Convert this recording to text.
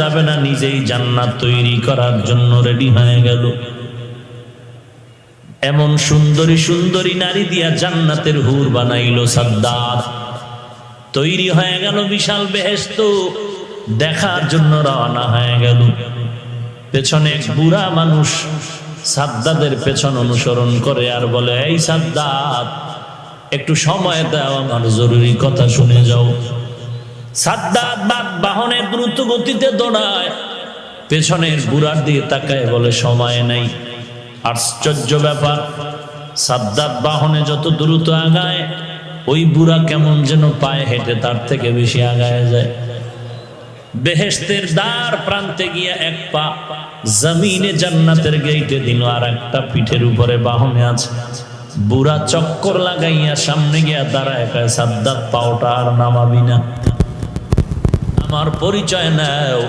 যাবে না, নিজেই জান্নাত তৈরি করার জন্য রেডি হয়ে গেল। এমন সুন্দরী সুন্দরী নারী দিয়া জান্নাতের হুর বানাইল সাদ্দাত। তৈরি হয়ে গেল বিশাল বেহেশত, দেখার জন্য রওনা হয়ে গেল। পেছনে এক বুড়া মানুষ সাদ্দাতের পেছন অনুসরণ করে আর বলে, এই সাদ্দাত, একটু সময় দাও, আমার জরুরি কথা শুনে যাও। সাদ্দাত বাহনে দ্রুত গতিতে দৌড়ায়, পেছনের বুড়ার দিয়ে তাকায়, বলে সময় নেই। আশ্চর্য ব্যাপার, সাদ্দাত বাহনে যত দ্রুত আগায়, ওই বুড়া কেমন যেন পায়ে হেঁটে তার থেকে বেশি আগায় যায়। বেহেশতের দ্বার প্রান্তে গিয়া এক পা জমিনে জান্নাতের গেইটে দিল, আর একটা পিঠের উপরে বাহনে আছে। বুড়া চক্কর লাগাইয়া সামনে গিয়া দাঁড়ায়, কয়, সাদ্দাত, পাওটা আর নামাবি না, আমার পরিচয় নাও।